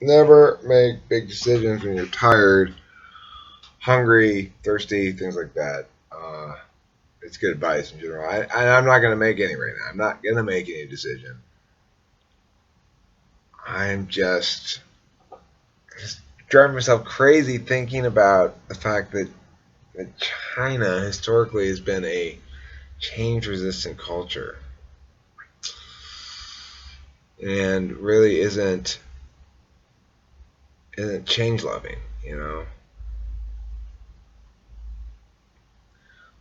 Never make big decisions when you're tired, hungry, thirsty, things like that. It's good advice in general. I'm not going to make any right now. I'm not going to make any decision. I'm just driving myself crazy thinking about the fact that China historically has been a change-resistant culture and really isn't change-loving. You know,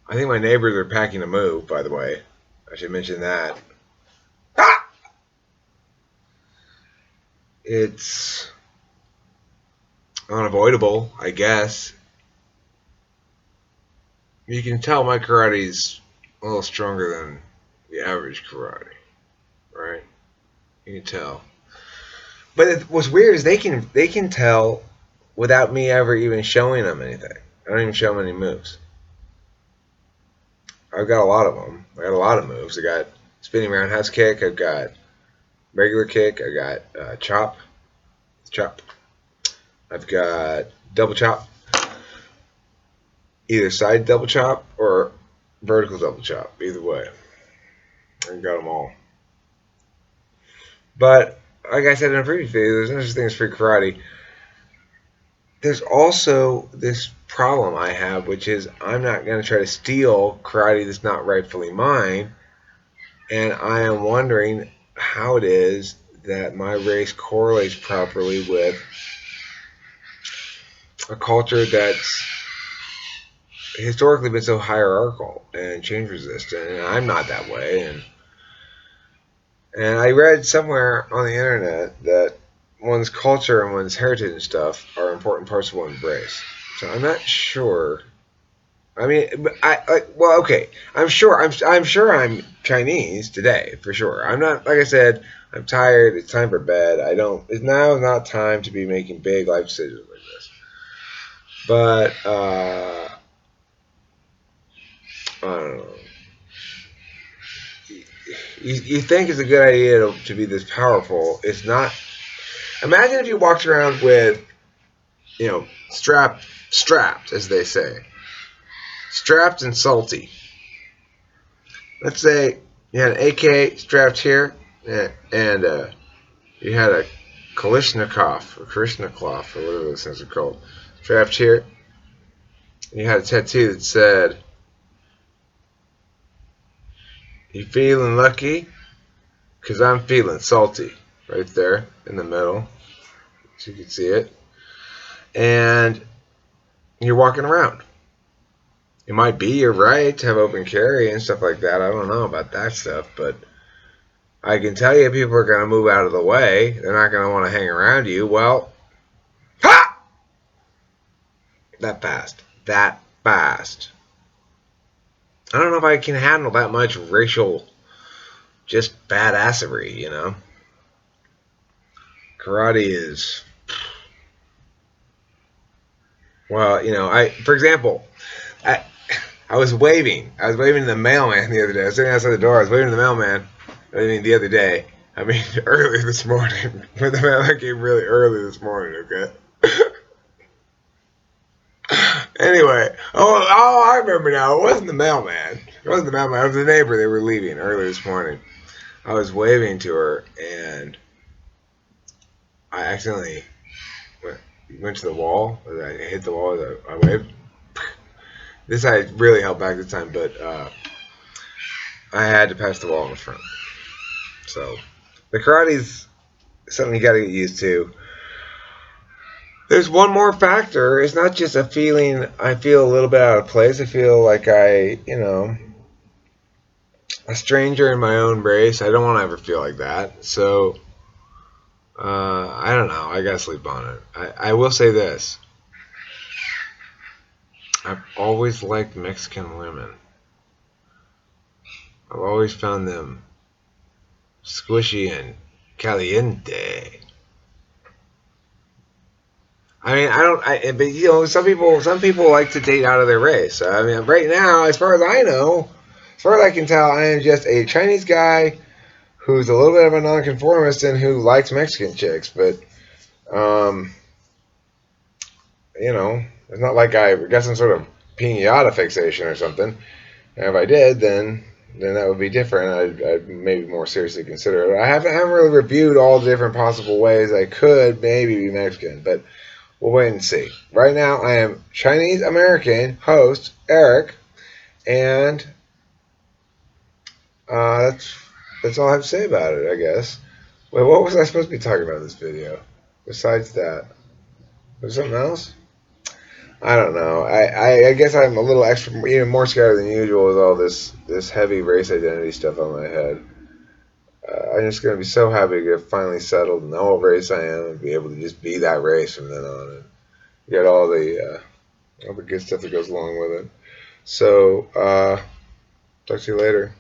I think my neighbors are packing to move. By the way, I should mention that. Ah! It's unavoidable, I guess. You can tell my karate's a little stronger than the average karate, right? You can tell. But what's weird is they can tell without me ever even showing them anything. I don't even show them any moves. I've got a lot of them. I got a lot of moves. I got spinning roundhouse kick. I've got regular kick. I got chop. I've got double chop, either side double chop or vertical double chop. Either way, I got them all. But like I said in a previous video, there's no such thing as free karate. There's also this problem I have, which is I'm not going to try to steal karate that's not rightfully mine. And I am wondering how it is that my race correlates properly with a culture that's historically been so hierarchical and change resistant. And I'm not that way. And I read somewhere on the internet that one's culture and one's heritage and stuff are important parts of one's race. So I'm not sure. I mean, well, okay. I'm sure. I'm sure I'm Chinese today for sure. I'm not. Like I said, I'm tired. It's time for bed. I don't. It's now not time to be making big life decisions like this. But I don't know. You think it's a good idea to be this powerful? It's not. Imagine if you walked around with, strapped, as they say, strapped and salty. Let's say you had an AK strapped here, and you had a Kalishnikov, or Krishnaklov, or whatever those things are called, strapped here. And you had a tattoo that said, "You feeling lucky? 'Cause I'm feeling salty," right there in the middle, so you can see it. And you're walking around. It might be your right to have open carry and stuff like that. I don't know about that stuff, but I can tell you people are going to move out of the way. They're not going to want to hang around you. Well, ha! That fast. That fast. I don't know if I can handle that much racial, just badassery, Karate is, well, for example, I, I was waving. I was waving to the mailman the other day. I was sitting outside the door. I was waving to the mailman. I mean, the other day. I mean, early this morning. But the mailman came really early this morning, okay? Anyway. I remember now. It wasn't the mailman. It wasn't the mailman. It was the neighbor. They were leaving early this morning. I was waving to her, and I accidentally went to the wall. I hit the wall. I waved. This I really held back this time, but I had to pass the wall in the front. So the karate's something you got to get used to. There's one more factor. It's not just a feeling. I feel a little bit out of place. I feel like a stranger in my own race. I don't want to ever feel like that. So I don't know. I gotta sleep on it. I will say this. I've always liked Mexican women. I've always found them squishy and caliente. I mean, but some people like to date out of their race. I mean, right now, as far as I know, as far as I can tell, I am just a Chinese guy who's a little bit of a nonconformist and who likes Mexican chicks. But Um, you know, it's not like I got some sort of pinata fixation or something. And if I did, then that would be different. I'd maybe more seriously consider it. I haven't really reviewed all the different possible ways I could maybe be Mexican, but we'll wait and see. Right now, I am Chinese American host Eric, and that's all I have to say about it, I guess. Wait, what was I supposed to be talking about in this video? Besides that, was there something else? I don't know. I guess I'm a little extra, even more scared than usual with all this heavy race identity stuff on my head. I'm just gonna be so happy to get finally settled and know what race I am and be able to just be that race from then on and get all the good stuff that goes along with it. So, talk to you later.